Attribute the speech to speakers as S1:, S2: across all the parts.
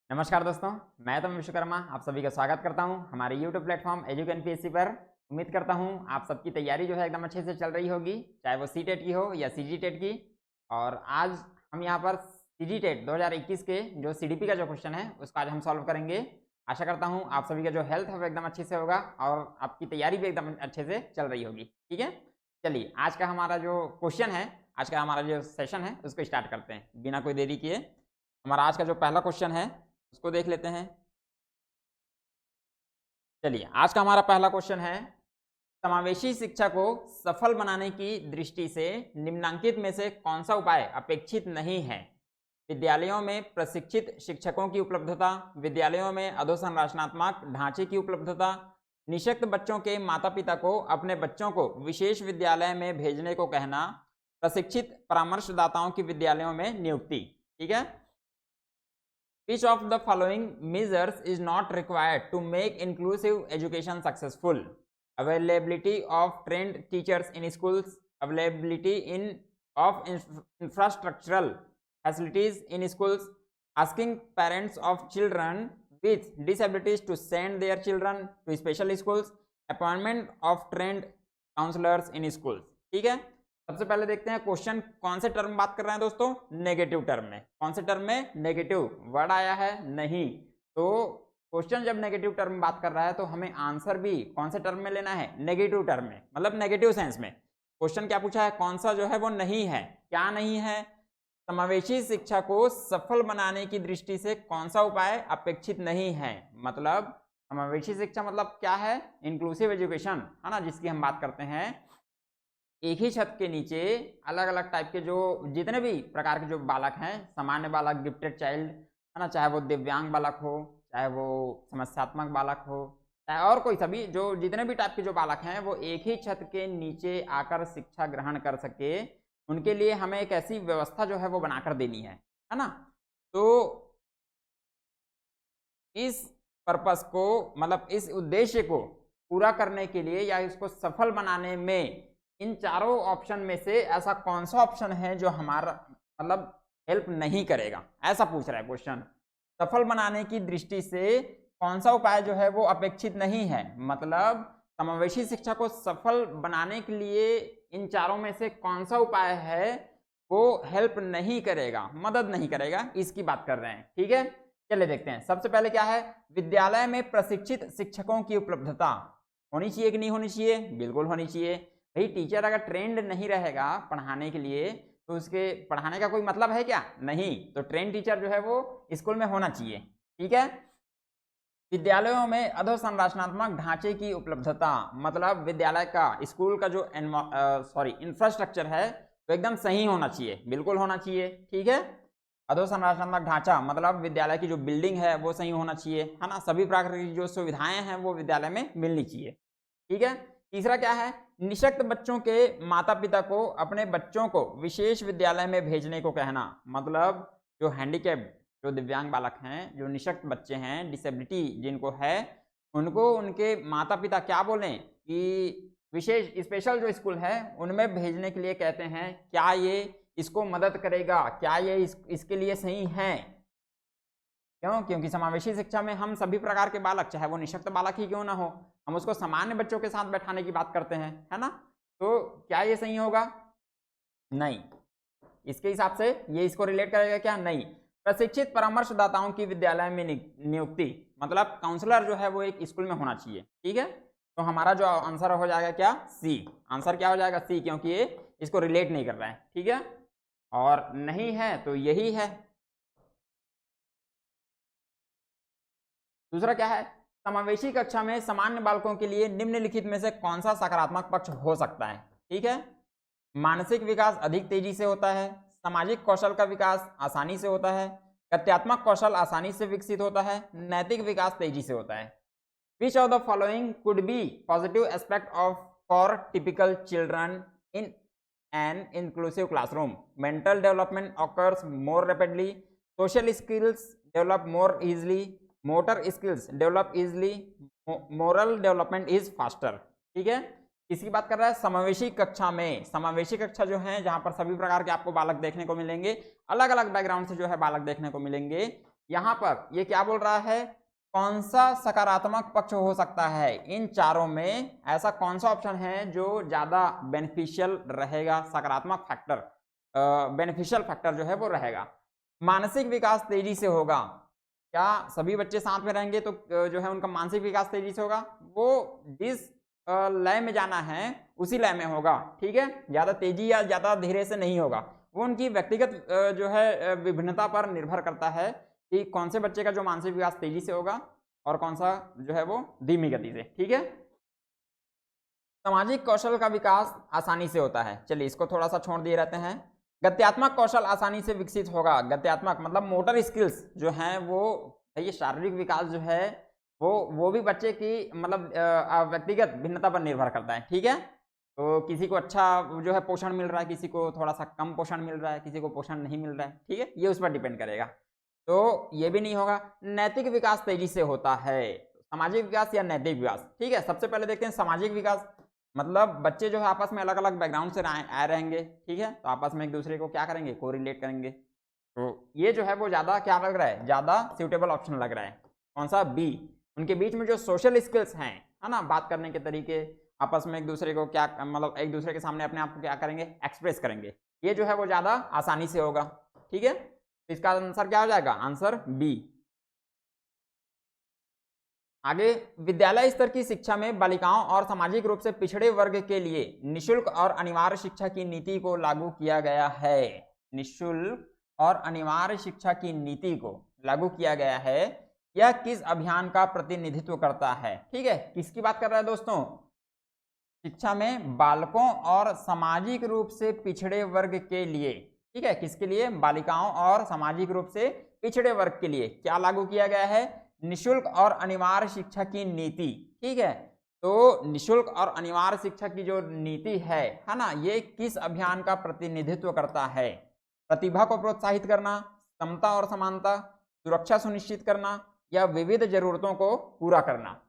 S1: नमस्कार दोस्तों, मैं तम विश्वकर्मा आप सभी का स्वागत करता हूं हमारे YouTube प्लेटफॉर्म एजुकेन पीएससी पर। उम्मीद करता हूं आप सबकी तैयारी जो है एकदम अच्छे से चल रही होगी, चाहे वो सीटेट की हो या सीजीटेट की। और आज हम यहां पर सीजीटेट 2021 के जो सीडीपी का जो क्वेश्चन है उसका आज हम सॉल्व करेंगे। आशा करता हूं आप सभी का जो हेल्थ है वो एकदम अच्छे से होगा और आपकी तैयारी भी एकदम अच्छे से चल रही होगी। ठीक है, चलिए आज का हमारा जो क्वेश्चन है, आज का हमारा जो सेशन है उसको स्टार्ट करते हैं बिना कोई देरी किए। हमारा आज का जो पहला क्वेश्चन है उसको देख लेते हैं। चलिए आज का हमारा पहला क्वेश्चन है, समावेशी शिक्षा को सफल बनाने की दृष्टि से निम्नांकित में से कौन सा उपाय अपेक्षित नहीं है? विद्यालयों में प्रशिक्षित शिक्षकों की उपलब्धता, विद्यालयों में अधोसंरचनात्मक ढांचे की उपलब्धता, निःशक्त बच्चों के माता पिता को अपने बच्चों को विशेष विद्यालय में भेजने को कहना, प्रशिक्षित परामर्शदाताओं की विद्यालयों में नियुक्ति। ठीक है, Which of the following measures is not required to make inclusive education successful? Availability of trained teachers in schools, availability of infrastructural facilities in schools, asking parents of children with disabilities to send their children to special schools, appointment of trained counselors in schools. ठीक है, सबसे पहले देखते हैं question कौन से term बात कर रहे हैं दोस्तों, नेगेटिव टर्म में। कौन से टर्म में? नेगेटिव वर्ड आया है नहीं, तो क्वेश्चन जब नेगेटिव टर्म में बात कर रहा है तो हमें आंसर भी कौन से टर्म में लेना है? नेगेटिव टर्म में, मतलब नेगेटिव सेंस में। क्वेश्चन क्या पूछा है? कौन सा जो है वो नहीं है। क्या नहीं है? समावेशी शिक्षा को सफल बनाने की दृष्टि से कौन सा उपाय अपेक्षित नहीं है। मतलब समावेशी शिक्षा मतलब क्या है? इंक्लूसिव एजुकेशन है ना, जिसकी हम बात करते हैं। एक ही छत के नीचे अलग अलग टाइप के जो जितने भी प्रकार के जो बालक हैं, सामान्य बालक, गिफ्टेड चाइल्ड है ना, चाहे वो दिव्यांग बालक हो, चाहे वो समस्यात्मक बालक हो, चाहे और कोई सभी जो जितने भी टाइप के जो बालक हैं वो एक ही छत के नीचे आकर शिक्षा ग्रहण कर सके, उनके लिए हमें एक ऐसी व्यवस्था जो है वो बनाकर देनी है ना। तो इस पर्पस को, मतलब इस उद्देश्य को पूरा करने के लिए या इसको सफल बनाने में इन चारों ऑप्शन में से ऐसा कौन सा ऑप्शन है जो हमारा मतलब हेल्प नहीं करेगा, ऐसा पूछ रहा है क्वेश्चन। सफल बनाने की दृष्टि से कौन सा उपाय जो है वो अपेक्षित नहीं है, मतलब समावेशी शिक्षा को सफल बनाने के लिए इन चारों में से कौन सा उपाय है वो हेल्प नहीं करेगा, मदद नहीं करेगा, इसकी बात कर रहे हैं। ठीक है, चलिए देखते हैं। सबसे पहले क्या है? विद्यालय में प्रशिक्षित शिक्षकों की उपलब्धता होनी चाहिए कि नहीं होनी चाहिए? बिल्कुल होनी चाहिए। भाई टीचर अगर ट्रेंड नहीं रहेगा पढ़ाने के लिए तो उसके पढ़ाने का कोई मतलब है क्या? नहीं। तो ट्रेंड टीचर जो है वो स्कूल में होना चाहिए। ठीक है, विद्यालयों में अधोसंरचनात्मक ढांचे की उपलब्धता, मतलब विद्यालय का, स्कूल का जो इंफ्रास्ट्रक्चर है तो एकदम सही होना चाहिए, बिल्कुल होना चाहिए। ठीक है, अधोसंरचनात्मक ढांचा मतलब विद्यालय की जो बिल्डिंग है वो सही होना चाहिए, है ना। सभी प्रकार की जो सुविधाएं हैं वो विद्यालय में मिलनी चाहिए। ठीक है, तीसरा क्या है? निःशक्त बच्चों के माता पिता को अपने बच्चों को विशेष विद्यालय में भेजने को कहना, मतलब जो हैंडीकैप, जो दिव्यांग बालक हैं, जो निःशक्त बच्चे हैं, डिसेबिलिटी जिनको है, उनको उनके माता पिता क्या बोलें कि विशेष स्पेशल जो स्कूल है उनमें भेजने के लिए कहते हैं। क्या ये इसको मदद करेगा? क्या ये इसके लिए सही है? क्यों? क्योंकि समावेशी शिक्षा में हम सभी प्रकार के बालक, चाहे वो निःशक्त बालक ही क्यों ना हो, हम उसको सामान्य बच्चों के साथ बैठाने की बात करते हैं, है ना। तो क्या ये सही होगा? नहीं। इसके हिसाब से ये इसको रिलेट करेगा क्या? नहीं। प्रशिक्षित परामर्शदाताओं की विद्यालय में नियुक्ति, मतलब काउंसलर जो है वो एक स्कूल में होना चाहिए। ठीक है, तो हमारा जो आंसर हो जाएगा क्या? सी। आंसर क्या हो जाएगा? सी, क्योंकि ये इसको रिलेट नहीं कर रहा है। ठीक है, और नहीं है तो यही है। दूसरा क्या है? समावेशी कक्षा में सामान्य बालकों के लिए निम्नलिखित में से कौन सा सकारात्मक पक्ष हो सकता है? ठीक है, मानसिक विकास अधिक तेजी से होता है, सामाजिक कौशल का विकास आसानी से होता है, तथ्यात्मक कौशल आसानी से विकसित होता है, नैतिक विकास तेजी से होता है। विच of the following could be positive aspect of for typical children in an inclusive classroom? Mental development occurs more rapidly, social skills develop more easily, motor skills develop easily, moral development is faster. ठीक है, किसकी बात कर रहा है? समावेशी कक्षा में। समावेशी कक्षा जो है जहां पर सभी प्रकार के आपको बालक देखने को मिलेंगे, अलग अलग बैकग्राउंड से जो है बालक देखने को मिलेंगे, यहाँ पर ये क्या बोल रहा है, कौन सा सकारात्मक पक्ष हो सकता है इन चारों में, ऐसा कौन सा ऑप्शन है जो ज्यादा बेनिफिशियल रहेगा, सकारात्मक फैक्टर, बेनिफिशियल फैक्टर जो है वो रहेगा। मानसिक विकास तेजी से होगा, क्या सभी बच्चे साथ में रहेंगे तो जो है उनका मानसिक विकास तेजी से होगा, वो जिस लय में जाना है उसी लय में होगा, ठीक है, ज्यादा तेजी या ज्यादा धीरे से नहीं होगा, वो उनकी व्यक्तिगत जो है विभिन्नता पर निर्भर करता है कि कौन से बच्चे का जो मानसिक विकास तेजी से होगा और कौन सा जो है वो धीमी गति से, ठीक है। सामाजिक कौशल का विकास आसानी से होता है, चलिए इसको थोड़ा सा छोड़ दिए रहते हैं। गत्यात्मक कौशल आसानी से विकसित होगा, गत्यात्मक मतलब मोटर स्किल्स जो हैं वो, ये शारीरिक विकास जो है वो भी बच्चे की मतलब व्यक्तिगत भिन्नता पर निर्भर करता है, ठीक है। तो किसी को अच्छा जो है पोषण मिल रहा है, किसी को थोड़ा सा कम पोषण मिल रहा है, किसी को पोषण नहीं मिल रहा है, ठीक है, ये उस पर डिपेंड करेगा, तो ये भी नहीं होगा। नैतिक विकास तेजी से होता है, सामाजिक विकास या नैतिक विकास, ठीक है। सबसे पहले देखते हैं सामाजिक विकास, मतलब बच्चे जो है आपस में अलग अलग बैकग्राउंड से आए रहेंगे, ठीक है, तो आपस में एक दूसरे को क्या करेंगे, कोरिलेट करेंगे, तो ये जो है वो ज्यादा क्या लग रहा है, ज्यादा सूटेबल ऑप्शन लग रहा है, कौन सा, बी। उनके बीच में जो सोशल स्किल्स हैं, है ना, बात करने के तरीके, आपस में एक दूसरे को क्या मतलब एक दूसरे के सामने अपने आप को क्या करेंगे, एक्सप्रेस करेंगे, ये जो है वो ज्यादा आसानी से होगा, ठीक है। तो इसका आंसर क्या हो जाएगा, आंसर बी। आगे, विद्यालय स्तर की शिक्षा में बालिकाओं और सामाजिक रूप से पिछड़े वर्ग के लिए निशुल्क और अनिवार्य शिक्षा की नीति को लागू किया गया है, निशुल्क और अनिवार्य शिक्षा की नीति को लागू किया गया है, यह किस अभियान का प्रतिनिधित्व करता है, ठीक है, किसकी बात कर रहा है दोस्तों, शिक्षा में बालकों और सामाजिक रूप से पिछड़े वर्ग के लिए, ठीक है, किसके लिए, बालिकाओं और सामाजिक रूप से पिछड़े वर्ग के लिए क्या लागू किया गया है, निशुल्क और अनिवार्य शिक्षा की नीति, ठीक है। तो निशुल्क और अनिवार्य शिक्षा की जो नीति है ना, ये किस अभियान का प्रतिनिधित्व करता है, प्रतिभा को प्रोत्साहित करना, समता और समानता, सुरक्षा सुनिश्चित करना या विविध जरूरतों को पूरा करना।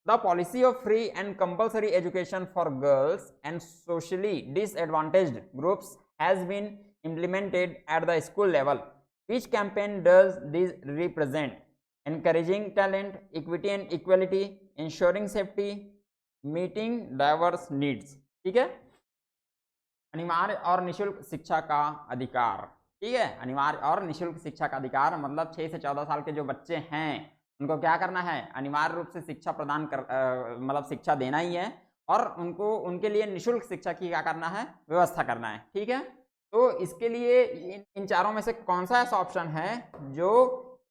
S1: The policy of free and compulsory education for girls and socially disadvantaged groups has been implemented at the school level. Which campaign does this represent? Encouraging talent, equity and equality, ensuring safety, meeting diverse needs. ठीक है, अनिवार्य और निशुल्क शिक्षा का अधिकार, ठीक है, अनिवार्य और निशुल्क शिक्षा का अधिकार मतलब 6 से 14 साल के जो बच्चे हैं उनको क्या करना है, अनिवार्य रूप से शिक्षा प्रदान कर मतलब शिक्षा देना ही है, और उनको उनके लिए निशुल्क शिक्षा की क्या करना है, व्यवस्था करना है, ठीक है। तो इसके लिए इन चारों में से कौन सा ऐसा ऑप्शन है जो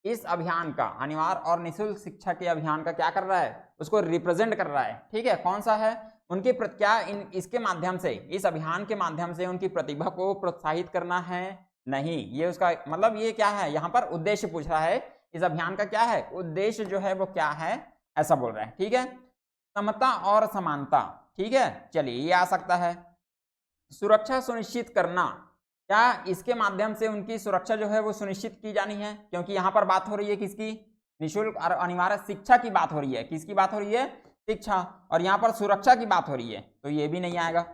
S1: इस अभियान का, अनिवार्य और निशुल्क शिक्षा के अभियान का क्या कर रहा है, उसको रिप्रेजेंट कर रहा है, ठीक है, कौन सा है, उनकी क्या इसके माध्यम से, इस अभियान के माध्यम से उनकी प्रतिभा को प्रोत्साहित करना है, नहीं, ये उसका मतलब ये क्या है, यहाँ पर उद्देश्य पूछ रहा है, इस अभियान का क्या है उद्देश्य जो है वो क्या है, ऐसा बोल रहा है, ठीक है। समता और समानता, ठीक है, चलिए ये आ सकता है। सुरक्षा सुनिश्चित करना, क्या इसके माध्यम से उनकी सुरक्षा जो है वो सुनिश्चित की जानी है, क्योंकि यहाँ पर बात हो रही है किसकी, निशुल्क और अनिवार्य शिक्षा की बात हो रही है, किसकी बात हो रही है, शिक्षा, और यहाँ पर सुरक्षा की बात हो रही है, तो ये भी नहीं आएगा।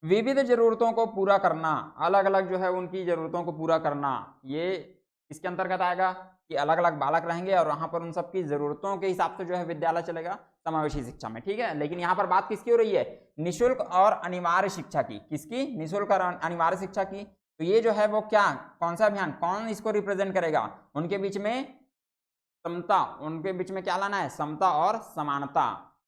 S1: विविध जरूरतों को पूरा करना, अलग अलग जो है उनकी जरूरतों को पूरा करना, ये इसके अंतर्गत आएगा कि अलग अलग बालक रहेंगे और वहां पर उन सबकी जरूरतों के हिसाब से जो है विद्यालय चलेगा समावेशी शिक्षा में, ठीक है। लेकिन यहाँ पर बात किसकी हो रही है, निशुल्क और अनिवार्य शिक्षा की, किसकी, निशुल्क और अनिवार्य शिक्षा की, तो ये जो है वो क्या, कौन सा अभियान, कौन इसको रिप्रेजेंट करेगा, उनके बीच में समता, उनके बीच में क्या लाना है, समता और समानता,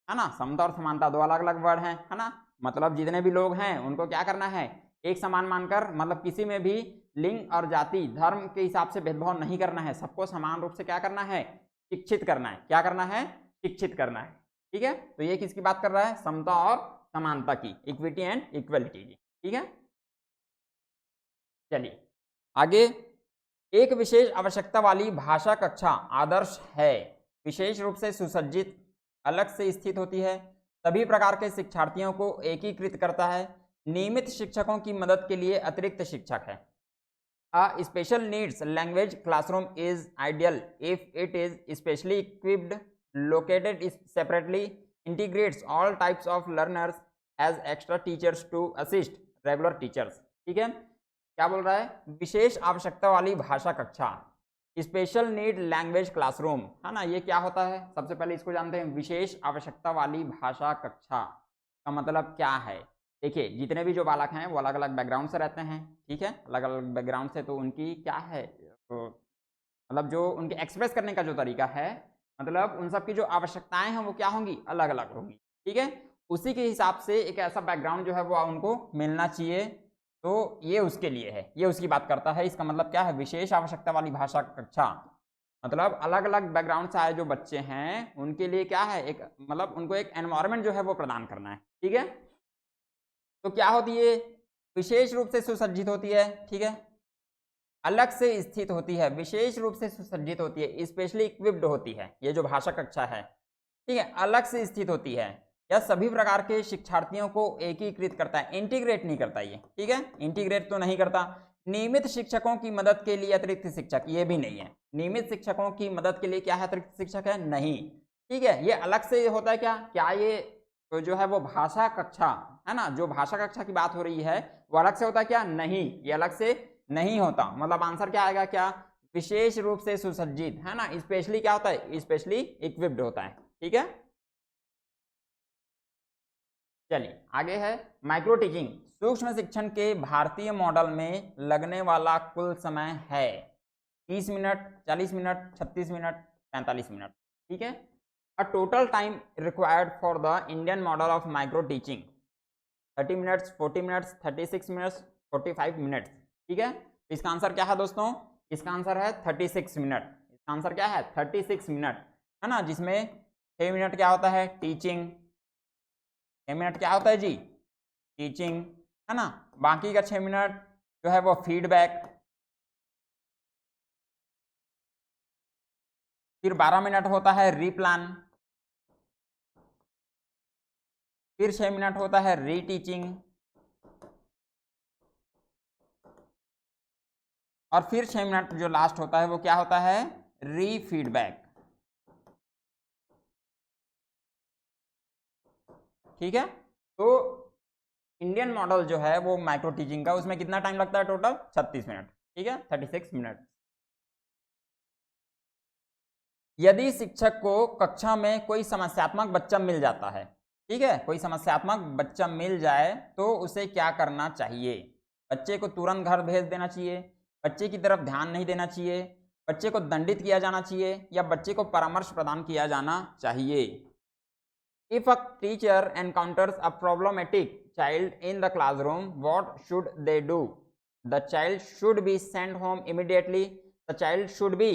S1: है ना, समता और समानता दो अलग अलग वर्ड हैं, है ना, मतलब जितने भी लोग हैं उनको क्या करना है, एक समान मानकर, मतलब किसी में भी लिंग और जाति धर्म के हिसाब से भेदभाव नहीं करना है, सबको समान रूप से क्या करना है, शिक्षित करना है, क्या करना है, शिक्षित करना है, ठीक है। तो ये किसकी बात कर रहा है, समता और समानता की, इक्विटी एंड इक्वलिटी की, ठीक है। चलिए आगे, एक विशेष आवश्यकता वाली भाषा कक्षा आदर्श है, विशेष रूप से सुसज्जित, अलग से स्थित होती है, सभी प्रकार के शिक्षार्थियों को एकीकृत करता है, नियमित शिक्षकों की मदद के लिए अतिरिक्त शिक्षक है। A special needs language classroom is ideal if it is specially equipped, located separately, integrates all types of learners, has extra teachers to assist regular teachers, ठीक है। क्या बोल रहा है, विशेष आवश्यकता वाली भाषा कक्षा, स्पेशल नीड लैंग्वेज क्लासरूम, है ना, ये क्या होता है? सबसे पहले इसको जानते हैं। विशेष आवश्यकता वाली भाषा कक्षा का मतलब क्या है? देखिए, जितने भी जो बालक हैं वो अलग अलग बैकग्राउंड से रहते हैं, ठीक है, अलग अलग बैकग्राउंड से, तो उनकी क्या है, तो मतलब जो उनके एक्सप्रेस करने का जो तरीका है, मतलब उन सब की जो आवश्यकताएं हैं वो क्या होंगी, अलग अलग होंगी, ठीक है। उसी के हिसाब से एक ऐसा बैकग्राउंड जो है वो उनको मिलना चाहिए, तो ये उसके लिए है, ये उसकी बात करता है। इसका मतलब क्या है? विशेष आवश्यकता वाली भाषा कक्षा, मतलब अलग अलग बैकग्राउंड से आए जो बच्चे हैं उनके लिए क्या है, एक मतलब उनको एक एनवायरनमेंट जो है वो प्रदान करना है, ठीक है। तो क्या होती है? विशेष रूप से सुसज्जित होती है, ठीक है, अलग से स्थित होती है, विशेष रूप से सुसज्जित होती है, स्पेशली इक्विप्ड होती है, ये जो भाषा कक्षा है, ठीक है, अलग से स्थित होती है। यह सभी प्रकार के शिक्षार्थियों को एकीकृत करता है, इंटीग्रेट नहीं करता ये, ठीक है, इंटीग्रेट तो नहीं करता। नियमित शिक्षकों की मदद के लिए अतिरिक्त शिक्षक, ये भी नहीं है। नियमित शिक्षकों की मदद के लिए क्या है? अतिरिक्त शिक्षक है नहीं, ठीक है। ये अलग से होता है क्या? क्या ये तो जो है वो भाषा कक्षा है ना, जो भाषा कक्षा की बात हो रही है वो अलग से होता है क्या? नहीं, ये अलग से नहीं होता। मतलब आंसर क्या आएगा? क्या? विशेष रूप से सुसज्जित, है ना। स्पेशली क्या होता है? स्पेशली इक्विप्ड होता है, ठीक है। चलिए आगे है माइक्रो टीचिंग। सूक्ष्म शिक्षण के भारतीय मॉडल में लगने वाला कुल समय है 30 मिनट, 40 मिनट, 36 मिनट, 45 मिनट, ठीक है। A total time required for the Indian model of micro teaching 30 minutes, 40 minutes, 36 minutes, 45 minutes, ठीक है। इसका आंसर क्या है दोस्तों? इसका आंसर है 36 मिनट। इसका आंसर क्या है? 36 मिनट, है ना, जिसमें 6 मिनट क्या होता है? टीचिंग। 6 मिनट क्या होता है जी? टीचिंग, है ना। बाकी का 6 मिनट जो है वो फीडबैक। फिर 12 मिनट होता है रीप्लान। फिर 6 मिनट होता है रीटीचिंग। और फिर 6 मिनट जो लास्ट होता है वो क्या होता है? रीफीडबैक, ठीक है। तो इंडियन मॉडल जो है वो माइक्रो टीचिंग का, उसमें कितना टाइम लगता है? टोटल 36 मिनट, ठीक है, 36 मिनट। यदि शिक्षक को कक्षा में कोई समस्यात्मक बच्चा मिल जाता है, ठीक है, कोई समस्यात्मक बच्चा मिल जाए तो उसे क्या करना चाहिए? बच्चे को तुरंत घर भेज देना चाहिए, बच्चे की तरफ ध्यान नहीं देना चाहिए, बच्चे को दंडित किया जाना चाहिए, या बच्चे को परामर्श प्रदान किया जाना चाहिए? If a teacher encounters a problematic child in the classroom, what should they do? The child should be sent home immediately. The child should be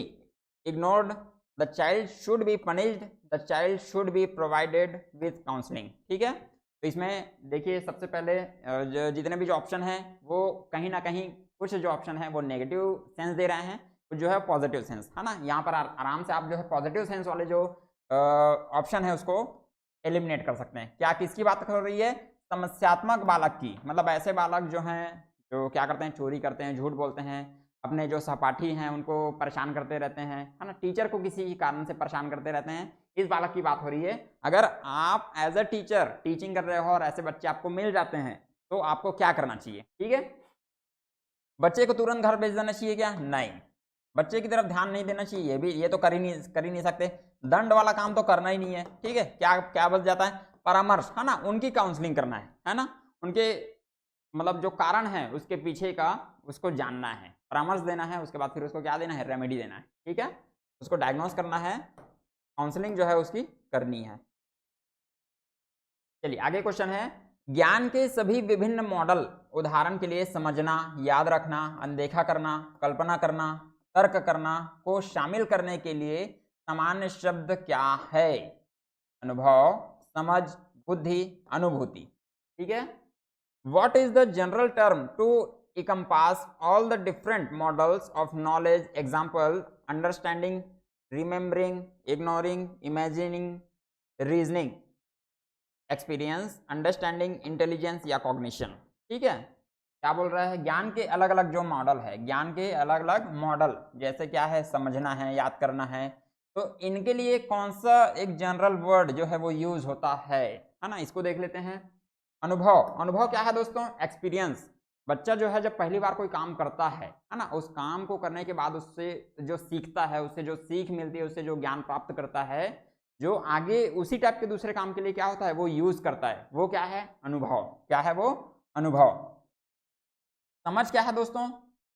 S1: ignored. The child should be punished. The child should be provided with counseling. ठीक है। तो इसमें देखिए सबसे पहले जितने भी जो ऑप्शन हैं वो कहीं ना कहीं कुछ जो ऑप्शन है वो नेगेटिव सेंस दे रहे हैं, कुछ जो है पॉजिटिव सेंस, है ना। यहाँ पर आराम से आप जो है पॉजिटिव सेंस वाले जो ऑप्शन है उसको एलिमिनेट कर सकते हैं। क्या किसकी बात कर रही है? समस्यात्मक बालक की, मतलब ऐसे बालक जो हैं जो क्या करते हैं? चोरी करते हैं, झूठ बोलते हैं, अपने जो सहपाठी हैं उनको परेशान करते रहते हैं, है ना, टीचर को किसी कारण से परेशान करते रहते हैं, इस बालक की बात हो रही है। अगर आप एज अ टीचर टीचिंग कर रहे हो और ऐसे बच्चे आपको मिल जाते हैं तो आपको क्या करना चाहिए? ठीक है, बच्चे को तुरंत घर भेज देना चाहिए क्या? नहीं, बच्चे की तरफ ध्यान नहीं देना चाहिए, ये भी ये तो कर ही नहीं सकते। दंड वाला काम तो करना ही नहीं है, ठीक है। क्या क्या बच जाता है? परामर्श, है ना, उनकी काउंसलिंग करना है ना, उनके मतलब जो कारण है उसके पीछे का उसको जानना है, परामर्श देना है, उसके बाद फिर उसको क्या देना है? रेमेडी देना है, ठीक है, उसको डायग्नोस करना है, काउंसलिंग जो है उसकी करनी है। चलिए आगे क्वेश्चन है, ज्ञान के सभी विभिन्न मॉडल, उदाहरण के लिए समझना, याद रखना, अनदेखा करना, कल्पना करना, तर्क करना को शामिल करने के लिए सामान्य शब्द क्या है? अनुभव, समझ, बुद्धि, अनुभूति, ठीक है। What is the general term to encompass all the different models of knowledge? Example: understanding, remembering, ignoring, imagining, reasoning, experience, understanding, intelligence या cognition, ठीक है। क्या बोल रहा है? ज्ञान के अलग अलग जो मॉडल है, ज्ञान के अलग अलग मॉडल, जैसे क्या है? समझना है, याद करना है, तो इनके लिए कौन सा एक जनरल वर्ड जो है वो यूज होता है ना, इसको देख लेते हैं। अनुभव, अनुभव क्या है दोस्तों? एक्सपीरियंस, बच्चा जो है जब पहली बार कोई काम करता है ना, उस काम को करने के बाद उससे जो सीखता है, उससे जो सीख मिलती है, उससे जो ज्ञान प्राप्त करता है, जो आगे उसी टाइप के दूसरे काम के लिए क्या होता है वो यूज करता है, वो क्या है अनुभव। क्या है वो अनुभव। समझ क्या है दोस्तों,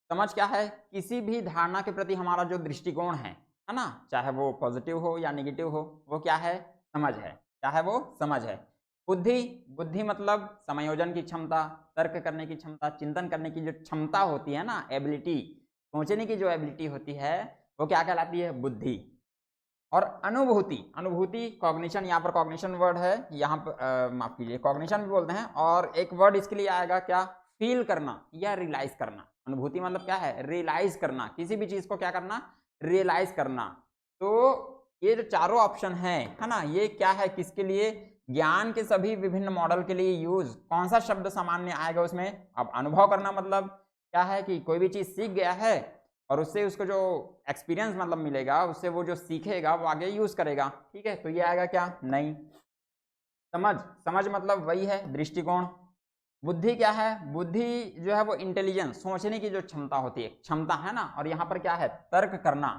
S1: समझ क्या है, किसी भी धारणा के प्रति हमारा जो दृष्टिकोण है ना, चाहे वो पॉजिटिव हो या नेगेटिव हो, वो क्या है समझ है। क्या है वो समझ है। बुद्धि, बुद्धि मतलब समायोजन की क्षमता, तर्क करने की क्षमता, चिंतन करने की जो क्षमता होती है ना, एबिलिटी, सोचने की जो एबिलिटी होती है, वो क्या कहलाती है बुद्धि। और अनुभूति, अनुभूति कॉग्निशन, यहाँ पर कॉग्निशन वर्ड है, यहाँ पर माफ कीजिए कॉग्निशन भी बोलते हैं, और एक वर्ड इसके लिए आएगा क्या, फील करना या रियलाइज करना। अनुभूति मतलब क्या है, रियलाइज करना, किसी भी चीज को क्या करना, रियलाइज करना। तो ये जो चारों ऑप्शन है ना, ये क्या है किसके लिए, ज्ञान के सभी विभिन्न मॉडल के लिए यूज। कौन सा शब्द सामान्य आएगा उसमें, अब अनुभव करना मतलब क्या है कि कोई भी चीज सीख गया है और उससे उसको जो एक्सपीरियंस मतलब मिलेगा, उससे वो जो सीखेगा वो आगे यूज करेगा। ठीक है, तो ये आएगा क्या, नहीं। समझ, समझ मतलब वही है दृष्टिकोण। बुद्धि क्या है, बुद्धि जो है वो इंटेलिजेंस, सोचने की जो क्षमता होती है, क्षमता है ना, और यहाँ पर क्या है तर्क करना,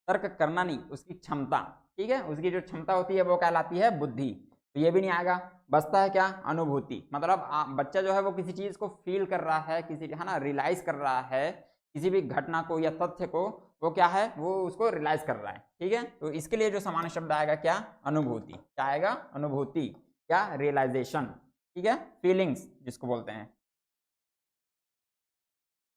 S1: तर्क करना नहीं, उसकी क्षमता। ठीक है, उसकी जो क्षमता होती है वो कहलाती है बुद्धि। तो ये भी नहीं आएगा। बचता है क्या, अनुभूति, मतलब बच्चा जो है वो किसी चीज को फील कर रहा है, किसी है ना रियलाइज कर रहा है, किसी भी घटना को या तथ्य को, वो क्या है वो उसको रियलाइज कर रहा है। ठीक है, तो इसके लिए जो सामान्य शब्द आएगा क्या, अनुभूति। क्या आएगा, अनुभूति या रियलाइजेशन। ठीक है, फीलिंग्स जिसको बोलते हैं।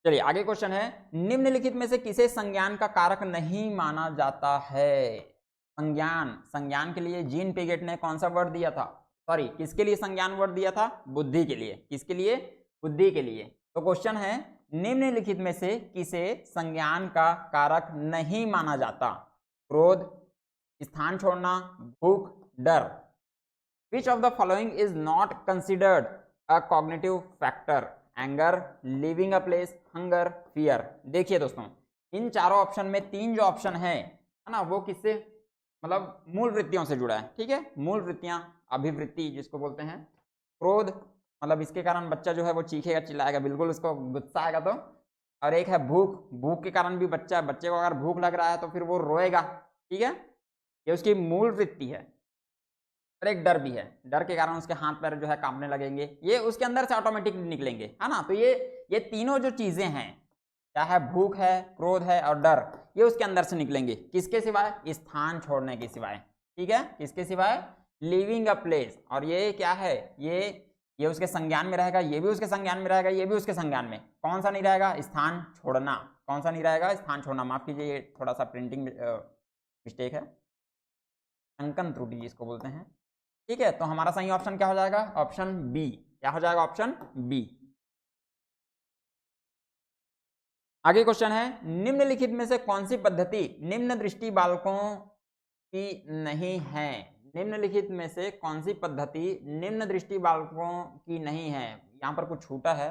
S1: चलिए आगे क्वेश्चन है, निम्नलिखित में से किसे संज्ञान का कारक नहीं माना जाता है। संज्ञान, संज्ञान के लिए जीन पिगेट ने कौन सा वर्ड दिया था, सॉरी किसके लिए संज्ञान वर्ड दिया था, बुद्धि के लिए। किसके लिए, बुद्धि के लिए। तो क्वेश्चन है, निम्नलिखित में से किसे संज्ञान का कारक नहीं माना जाता। क्रोध, स्थान छोड़ना, भूख, डर। Which of the following is not considered a cognitive factor? Anger, living a place, hunger, fear. देखिए दोस्तों, इन चारों ऑप्शन में तीन जो ऑप्शन है ना, वो किससे मतलब मूल वृत्तियों से जुड़ा है। ठीक है, मूल वृत्तियां, अभिवृत्ति जिसको बोलते हैं। क्रोध मतलब इसके कारण बच्चा जो है वो चीखेगा चिल्लाएगा, बिल्कुल उसको गुस्सा आएगा तो। और एक है भूख, भूख के कारण भी बच्चे को अगर भूख लग रहा है तो फिर वो रोएगा। ठीक है, ये उसकी मूल वृत्ति है। और एक डर भी है, डर के कारण उसके हाथ पैर जो है कांपने लगेंगे, ये उसके अंदर से ऑटोमेटिक निकलेंगे, है ना। तो ये तीनों जो चीजें हैं, चाहे भूख है, क्रोध है और डर, ये उसके अंदर से निकलेंगे। किसके सिवाय, स्थान छोड़ने के सिवाय। ठीक है, किसके सिवाय, लिविंग अ प्लेस। और ये क्या है, ये उसके संज्ञान में रहेगा, ये भी उसके संज्ञान में रहेगा, ये भी उसके संज्ञान में। कौन सा नहीं रहेगा, स्थान छोड़ना। कौन सा नहीं रहेगा, स्थान छोड़ना। माफ कीजिए, ये थोड़ा सा प्रिंटिंग मिस्टेक है, अंकन त्रुटि जिसको बोलते हैं। ठीक है, तो हमारा सही ऑप्शन क्या हो जाएगा, ऑप्शन बी। क्या हो जाएगा, ऑप्शन बी। आगे क्वेश्चन है, निम्नलिखित में से कौन सी पद्धति निम्न दृष्टि बालकों की नहीं है। निम्नलिखित में से कौन सी पद्धति निम्न दृष्टि बालकों की नहीं है। यहां पर कुछ छूटा है,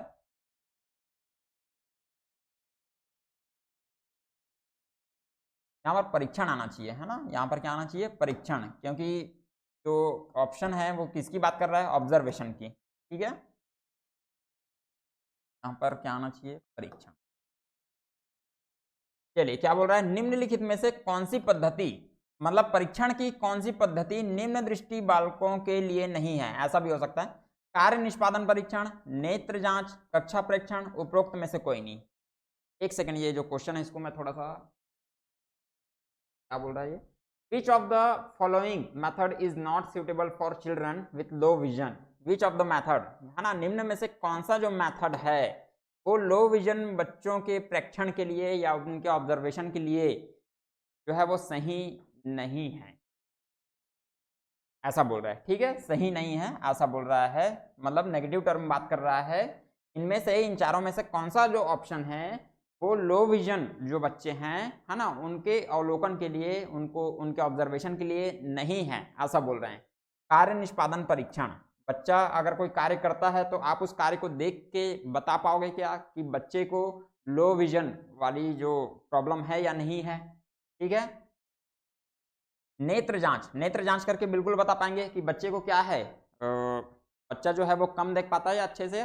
S1: यहाँ पर परीक्षण आना चाहिए, है ना। यहाँ पर क्या आना चाहिए, परीक्षण, क्योंकि जो ऑप्शन है वो किसकी बात कर रहा है, ऑब्जर्वेशन की। ठीक है, यहाँ पर क्या आना चाहिए, परीक्षण। चलिए क्या बोल रहा है, निम्नलिखित में से कौन सी पद्धति, मतलब परीक्षण की कौन सी पद्धति निम्न दृष्टि बालकों के लिए नहीं है। ऐसा भी हो सकता है, कार्य निष्पादन परीक्षण, नेत्र जांच, कक्षा परीक्षण, उपरोक्त में से कोई नहीं। एक सेकंड, ये जो क्वेश्चन है इसको मैं थोड़ा सा, क्या बोल रहा है ये, विच of the following method is not suitable for children with low vision. Which of the method, है ना, निम्न में से कौन सा जो मेथड है वो लो विजन बच्चों के प्रेक्षण के लिए या उनके ऑब्जर्वेशन के लिए जो है वो सही नहीं है, ऐसा बोल रहा है। ठीक है, सही नहीं है ऐसा बोल रहा है, मतलब नेगेटिव टर्म बात कर रहा है। इनमें से, इन चारों में से कौन सा जो ऑप्शन है वो लो विजन जो बच्चे हैं, है ना, उनके अवलोकन के लिए, उनको उनके ऑब्जर्वेशन के लिए नहीं है, ऐसा बोल रहे हैं। कार्य निष्पादन परीक्षण, बच्चा अगर कोई कार्य करता है तो आप उस कार्य को देख के बता पाओगे क्या कि बच्चे को लो विजन वाली जो प्रॉब्लम है या नहीं है। ठीक है, नेत्र जांच, नेत्र जांच करके बिल्कुल बता पाएंगे कि बच्चे को क्या है, बच्चा जो है वो कम देख पाता है या अच्छे से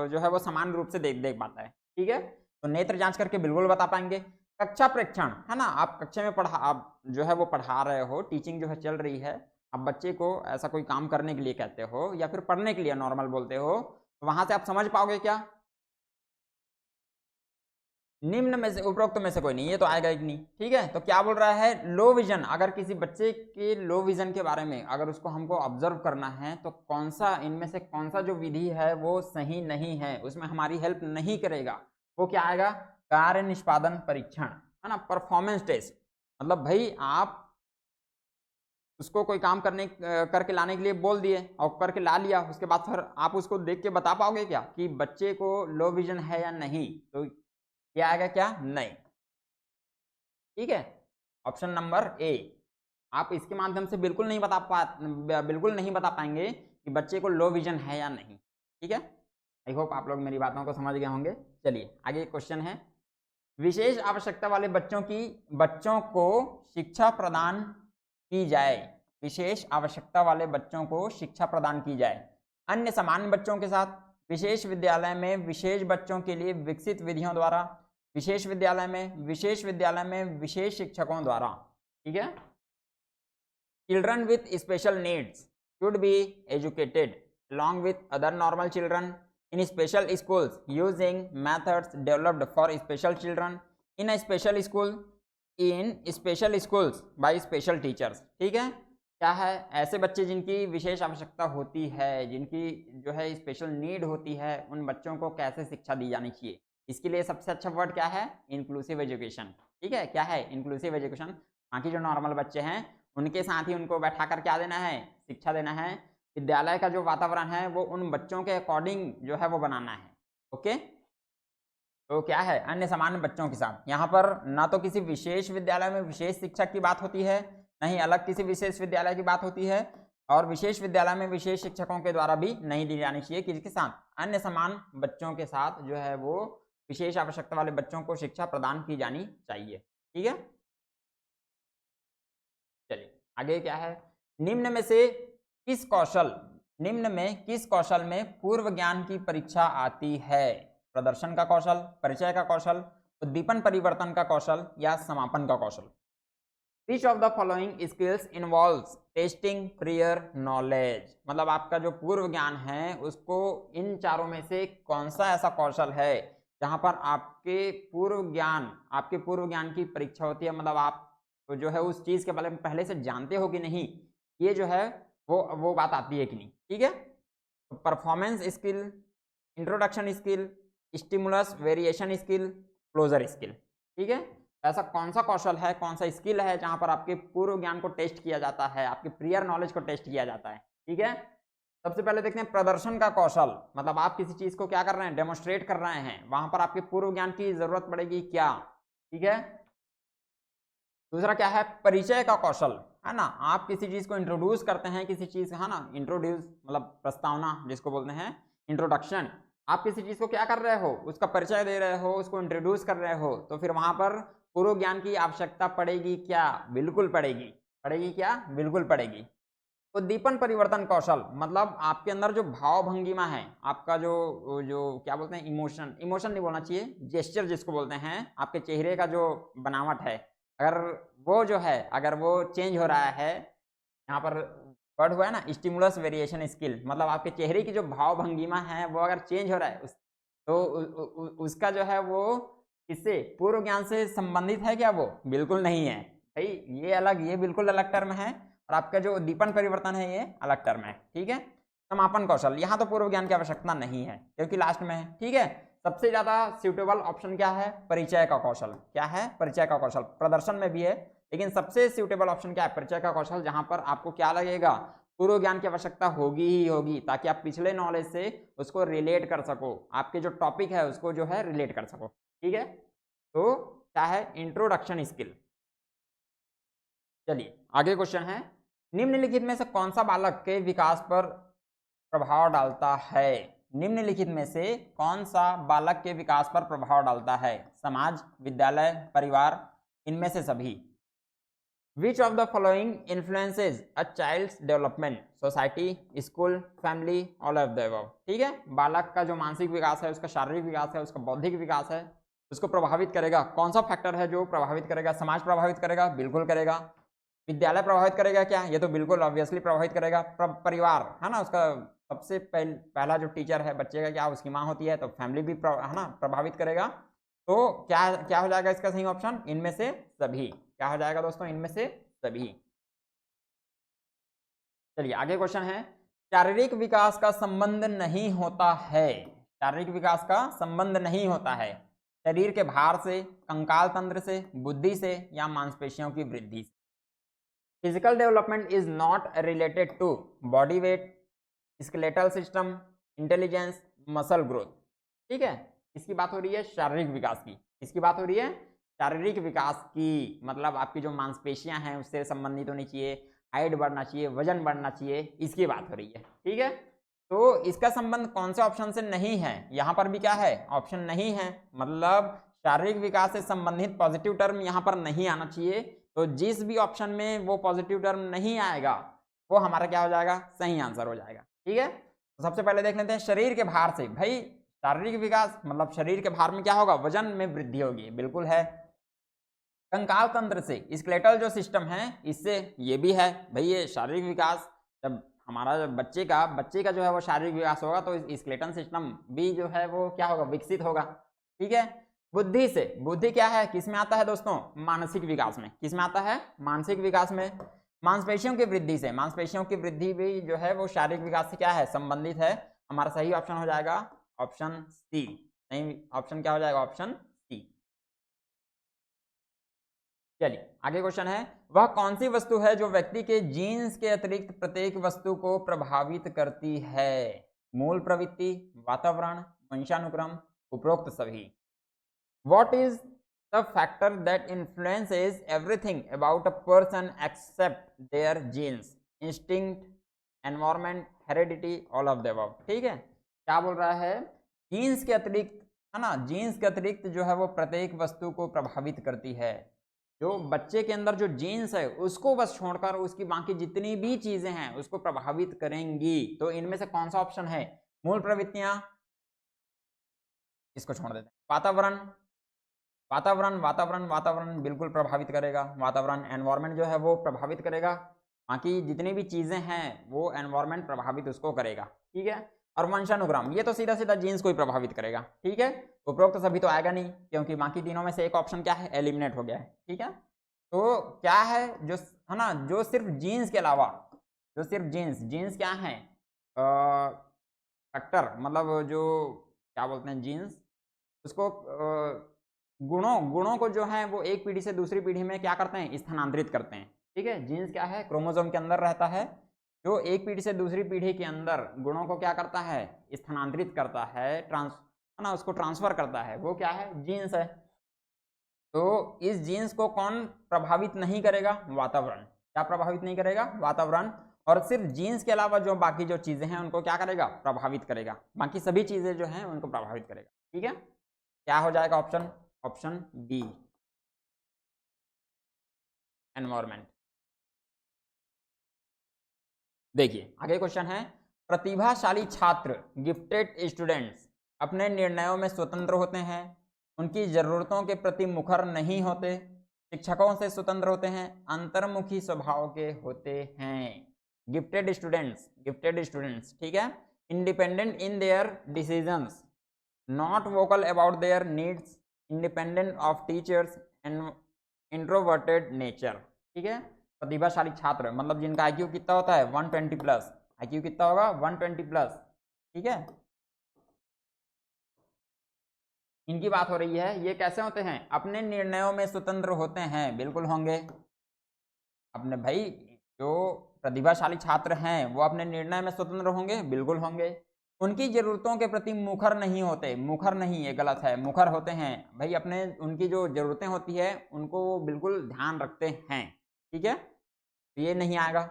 S1: जो है वो समान रूप से देख पाता है, ठीक है। तो नेत्र जांच करके बिल्कुल बता पाएंगे। कक्षा प्रेक्षण, है ना, आप कक्षा में आप जो है वो पढ़ा रहे हो, टीचिंग जो है चल रही है, आप बच्चे को ऐसा कोई काम करने के लिए कहते हो या फिर पढ़ने के लिए नॉर्मल बोलते हो, तो वहां से आप समझ पाओगे क्या? निम्न में से, उपरोक्त में से कोई नहीं, ये तो आएगा ही नहीं, ठीक है। तो क्या बोल रहा है, लो विजन, अगर किसी बच्चे के लो विजन के बारे में अगर उसको हमको ऑब्जर्व करना है तो कौन सा इनमें से कौन सा जो विधि है वो सही नहीं है, उसमें हमारी हेल्प नहीं करेगा, वो क्या आएगा, कार्य निष्पादन परीक्षण, है ना, परफॉर्मेंस टेस्ट। मतलब भाई आप उसको कोई काम करके लाने के लिए बोल दिए और करके ला लिया, उसके बाद फिर आप उसको देख के बता पाओगे क्या कि बच्चे को लो विजन है या नहीं? तो ये आएगा क्या, नहीं, ठीक है। ऑप्शन नंबर ए, आप इसके माध्यम से बिल्कुल नहीं बता पाएंगे कि बच्चे को लो विजन है या नहीं, ठीक है। आई होप आप लोग मेरी बातों को समझ गए होंगे। चलिए आगे क्वेश्चन है, विशेष आवश्यकता वाले बच्चों को शिक्षा प्रदान की जाए, विशेष आवश्यकता वाले बच्चों को शिक्षा प्रदान की जाए अन्य सामान्य बच्चों के साथ, विशेष विद्यालय में विशेष बच्चों के लिए विकसित विधियों द्वारा, विशेष विद्यालय में विशेष शिक्षकों द्वारा, ठीक है। Children with special needs should be educated along with other normal children in special schools using methods developed for special children in special schools by special teachers, ठीक है। क्या है, ऐसे बच्चे जिनकी विशेष आवश्यकता होती है, जिनकी जो है स्पेशल नीड होती है, उन बच्चों को कैसे शिक्षा दी जानी चाहिए, इसके लिए सबसे अच्छा वर्ड क्या है, इंक्लूसिव एजुकेशन, ठीक है। क्या है, इंक्लूसिव एजुकेशन। बाकी जो नॉर्मल बच्चे हैं उनके साथ ही उनको बैठा कर क्या देना है, शिक्षा देना है। विद्यालय का जो वातावरण है वो उन बच्चों के अकॉर्डिंग जो है वो बनाना है, ओके। तो क्या है, अन्य सामान्य बच्चों के साथ, यहाँ पर ना तो किसी विशेष विद्यालय में विशेष शिक्षक की बात होती है, ना ही अलग किसी विशेष विद्यालय की बात होती है, और विशेष विद्यालय में विशेष शिक्षकों के द्वारा भी नहीं दी जानी चाहिए, किसके साथ, अन्य समान बच्चों के साथ जो है वो विशेष आवश्यकता वाले बच्चों को शिक्षा प्रदान की जानी चाहिए, ठीक है। चलिए आगे क्या है, निम्न में किस कौशल में पूर्व ज्ञान की परीक्षा आती है, प्रदर्शन का कौशल, परिचय का कौशल, उद्दीपन परिवर्तन का कौशल या समापन का कौशल। Which of the following skills involves testing prior knowledge, मतलब आपका जो पूर्व ज्ञान है उसको इन चारों में से कौन सा ऐसा कौशल है जहां पर आपके पूर्व ज्ञान की परीक्षा होती है, मतलब आप जो है उस चीज के बारे में पहले से जानते हो कि नहीं, ये जो है वो बात आती है कि नहीं, ठीक है। तो performance skill, introduction skill, stimulus variation skill, closure skill, ठीक है। ऐसा कौन सा कौशल है, कौन सा स्किल है जहां पर आपके पूर्व ज्ञान को टेस्ट किया जाता है, आपके प्रियर नॉलेज को टेस्ट किया जाता है, ठीक है। सबसे पहले देखते हैं प्रदर्शन का कौशल, मतलब आप किसी चीज को क्या कर रहे हैं, डेमोन्स्ट्रेट कर रहे हैं, वहां पर आपके पूर्व ज्ञान की जरूरत पड़ेगी क्या, ठीक है। दूसरा क्या है, परिचय का कौशल, है ना, आप किसी चीज को इंट्रोड्यूस करते हैं, किसी चीज, है ना, इंट्रोड्यूस मतलब प्रस्तावना जिसको बोलते हैं, इंट्रोडक्शन, आप किसी चीज को क्या कर रहे हो, उसका परिचय दे रहे हो, उसको इंट्रोड्यूस कर रहे हो, तो फिर वहां पर पूर्व ज्ञान की आवश्यकता पड़ेगी क्या, बिल्कुल पड़ेगी, क्या, बिल्कुल पड़ेगी। उद्दीपन परिवर्तन कौशल, मतलब आपके अंदर जो भाव भंगिमा है, आपका जो जो क्या बोलते हैं, इमोशन नहीं बोलना चाहिए, जेस्चर जिसको बोलते हैं, आपके चेहरे का जो बनावट है, अगर वो जो है अगर वो चेंज हो रहा है, यहाँ पर वर्ड हुआ है ना स्टिमुलस वेरिएशन स्किल, मतलब आपके चेहरे की जो भाव भंगिमा है वो अगर चेंज हो रहा है तो उसका जो है वो इससे पूर्व ज्ञान से संबंधित है क्या, वो बिल्कुल नहीं है भाई, ये अलग, ये बिल्कुल अलग टर्म है, और आपका जो उद्दीपन परिवर्तन है ये अलग टर्म है, ठीक है। समापन कौशल, यहाँ तो पूर्व ज्ञान की आवश्यकता नहीं है क्योंकि लास्ट में है, ठीक है। सबसे ज्यादा सूटेबल ऑप्शन क्या है, परिचय का कौशल, क्या है, परिचय का कौशल, प्रदर्शन में भी है लेकिन सबसे सूटेबल ऑप्शन क्या है, परिचय का कौशल, जहां पर आपको क्या लगेगा, पूर्व ज्ञान की आवश्यकता होगी ही होगी, ताकि आप पिछले नॉलेज से उसको रिलेट कर सको, आपके जो टॉपिक है उसको जो है रिलेट कर सको, ठीक है। तो क्या है, इंट्रोडक्शन स्किल। चलिए आगे क्वेश्चन है, निम्नलिखित में से कौन सा बालक के विकास पर प्रभाव डालता है, निम्नलिखित में से कौन सा बालक के विकास पर प्रभाव डालता है, समाज, विद्यालय, परिवार, इनमें से सभी। Which of the following influences a child's development? Society, school, family, all of the above. ठीक है, बालक का जो मानसिक विकास है, उसका शारीरिक विकास है, उसका बौद्धिक विकास है, उसको प्रभावित करेगा। कौन सा फैक्टर है जो प्रभावित करेगा? समाज प्रभावित करेगा, बिल्कुल करेगा। विद्यालय प्रभावित करेगा क्या? ये तो बिल्कुल ऑब्वियसली प्रभावित करेगा। परिवार है ना, उसका सबसे पहला जो टीचर है बच्चे का, क्या उसकी माँ होती है, तो फैमिली भी है ना प्रभावित करेगा। तो क्या क्या हो जाएगा इसका सही ऑप्शन? इनमें से सभी। क्या हो जाएगा दोस्तों? इनमें से सभी। चलिए आगे क्वेश्चन है, शारीरिक विकास का संबंध नहीं होता है। शारीरिक विकास का संबंध नहीं होता है शरीर के भार से, कंकाल तंत्र से, बुद्धि से, या मांसपेशियों की वृद्धि से। Physical development is not related to body weight, skeletal system, intelligence, muscle growth. ठीक है, इसकी बात हो रही है शारीरिक विकास की। इसकी बात हो रही है शारीरिक विकास की, मतलब आपकी जो मांसपेशियां हैं उससे संबंधित होनी चाहिए, हाइट बढ़ना चाहिए, वजन बढ़ना चाहिए, इसकी बात हो रही है। ठीक है, तो इसका संबंध कौन से ऑप्शन से नहीं है? यहां पर भी क्या है? ऑप्शन नहीं है, मतलब शारीरिक विकास से संबंधित पॉजिटिव टर्म यहां पर नहीं आना चाहिए। तो जिस भी ऑप्शन में वो पॉजिटिव टर्म नहीं आएगा वो हमारा क्या हो जाएगा? सही आंसर हो जाएगा। ठीक है, तो सबसे पहले देख लेते हैं शरीर के भार से। भाई शारीरिक विकास मतलब शरीर के भार में क्या होगा? वजन में वृद्धि होगी, बिल्कुल है। कंकाल तंत्र से, स्केलेटल जो सिस्टम है इससे, ये भी है। भाई ये शारीरिक विकास, जब हमारा बच्चे का जो है वो शारीरिक विकास होगा तो स्केलेटल सिस्टम भी जो है वो क्या होगा? विकसित होगा। ठीक है, बुद्धि से, बुद्धि क्या है, किस में आता है दोस्तों? मानसिक विकास में। किस में आता है? मानसिक विकास में। मांसपेशियों की वृद्धि से, मांसपेशियों की वृद्धि भी जो है वो शारीरिक विकास से क्या है? संबंधित है। हमारा सही ऑप्शन हो जाएगा ऑप्शन सी। नहीं, ऑप्शन क्या हो जाएगा? Option C. चलिए आगे क्वेश्चन है, वह कौन सी वस्तु है जो व्यक्ति के जीन्स के अतिरिक्त प्रत्येक वस्तु को प्रभावित करती है? मूल प्रवृत्ति, वातावरण, वंशानुक्रम, उपरोक्त सभी। What is the factor that influences everything about a person except their genes, instinct, environment, heredity, all of the above? ठीक है, क्या बोल रहा है? जीन्स के अतिरिक्त, है ना, जीन्स के अतिरिक्त जो है वो प्रत्येक वस्तु को प्रभावित करती है। जो बच्चे के अंदर जो जीन्स है उसको बस छोड़कर उसकी बाकी जितनी भी चीजें हैं उसको प्रभावित करेंगी। तो इनमें से कौन सा ऑप्शन है? मूल प्रवृत्तियां, इसको छोड़ देते हैं। वातावरण, वातावरण वातावरण वातावरण बिल्कुल प्रभावित करेगा। वातावरण, एनवायरनमेंट जो है वो प्रभावित करेगा। बाकी जितनी भी चीजें हैं वो एनवायरनमेंट प्रभावित उसको करेगा। ठीक है, और वंशानुक्रम ये तो सीधा सीधा जीन्स को ही प्रभावित करेगा। ठीक है, उपरोक्त सभी तो आएगा नहीं क्योंकि बाकी तीनों में से एक ऑप्शन क्या है? एलिमिनेट हो गया है। ठीक है, तो क्या है जो है ना, जो सिर्फ जीन्स के अलावा, जो सिर्फ जीन्स क्या है? फैक्टर, मतलब जो क्या बोलते हैं जीन्स, उसको गुणों को जो है वो एक पीढ़ी से दूसरी पीढ़ी में क्या करते हैं? स्थानांतरित करते हैं। ठीक है, जीन्स क्या है? क्रोमोसोम के अंदर रहता है, जो एक पीढ़ी से दूसरी पीढ़ी के अंदर गुणों को क्या करता है? स्थानांतरित करता है, है ना, उसको ट्रांसफर करता है, वो क्या है? जीन्स है। तो इस जीन्स को कौन प्रभावित नहीं करेगा? वातावरण। क्या प्रभावित नहीं करेगा? वातावरण। और सिर्फ जीन्स के अलावा जो बाकी जो चीजें हैं उनको क्या करेगा? प्रभावित करेगा। बाकी सभी चीजें जो हैं उनको प्रभावित करेगा। ठीक है, क्या हो जाएगा ऑप्शन? Option B, environment. देखिए आगे क्वेश्चन है, प्रतिभाशाली छात्र, गिफ्टेड स्टूडेंट्स अपने निर्णयों में स्वतंत्र होते हैं, उनकी जरूरतों के प्रति मुखर नहीं होते, शिक्षकों से स्वतंत्र होते हैं, अंतर्मुखी स्वभाव के होते हैं। गिफ्टेड स्टूडेंट्स, ठीक है, independent in their decisions, not vocal about their needs, independent of teachers and introverted nature. ठीक है, प्रतिभाशाली छात्र मतलब जिनका आईक्यू कितना होता है? 120 प्लस। आईक्यू कितना होगा? 120 प्लस। ठीक है, इनकी बात हो रही है। ये कैसे होते हैं? अपने निर्णयों में स्वतंत्र होते हैं, बिल्कुल होंगे। अपने भाई जो प्रतिभाशाली छात्र हैं वो अपने निर्णय में स्वतंत्र होंगे, बिल्कुल होंगे। उनकी जरूरतों के प्रति मुखर नहीं होते, मुखर नहीं, ये गलत है, मुखर होते हैं। भाई अपने उनकी जो जरूरतें होती है उनको वो बिल्कुल ध्यान रखते हैं। ठीक है, ये नहीं आएगा।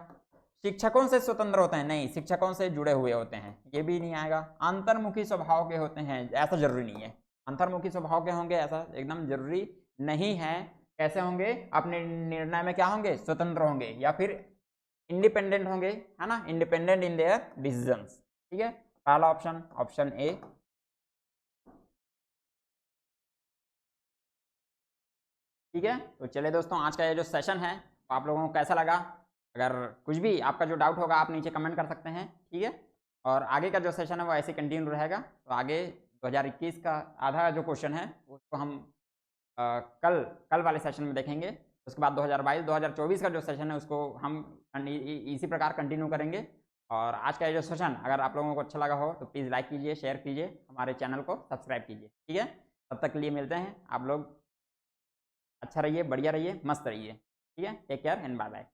S1: शिक्षकों से स्वतंत्र होते हैं, नहीं, शिक्षकों से जुड़े हुए होते हैं, ये भी नहीं आएगा। अंतर्मुखी स्वभाव के होते हैं, ऐसा जरूरी नहीं है। अंतर्मुखी स्वभाव के होंगे ऐसा एकदम जरूरी नहीं है। कैसे होंगे, अपने निर्णय में क्या होंगे, स्वतंत्र होंगे या फिर इंडिपेंडेंट होंगे, है ना, इंडिपेंडेंट इन देयर डिसीजंस। ठीक है, पहला ऑप्शन, ऑप्शन ए। ठीक है, तो चलिए दोस्तों, आज का ये जो सेशन है तो आप लोगों को कैसा लगा? अगर कुछ भी आपका जो डाउट होगा आप नीचे कमेंट कर सकते हैं। ठीक है, और आगे का जो सेशन है वो ऐसे कंटिन्यू रहेगा। तो आगे 2021 का आधा जो क्वेश्चन है उसको हम कल वाले सेशन में देखेंगे। उसके बाद 2022 2024 का जो सेशन है उसको हम इसी प्रकार कंटिन्यू करेंगे। और आज का ये जो सेशन अगर आप लोगों को अच्छा लगा हो तो प्लीज़ लाइक कीजिए, शेयर कीजिए, हमारे चैनल को सब्सक्राइब कीजिए। ठीक है, तब तक के लिए मिलते हैं। आप लोग अच्छा रहिए, बढ़िया रहिए, मस्त रहिए। ठीक है, take care and bye bye.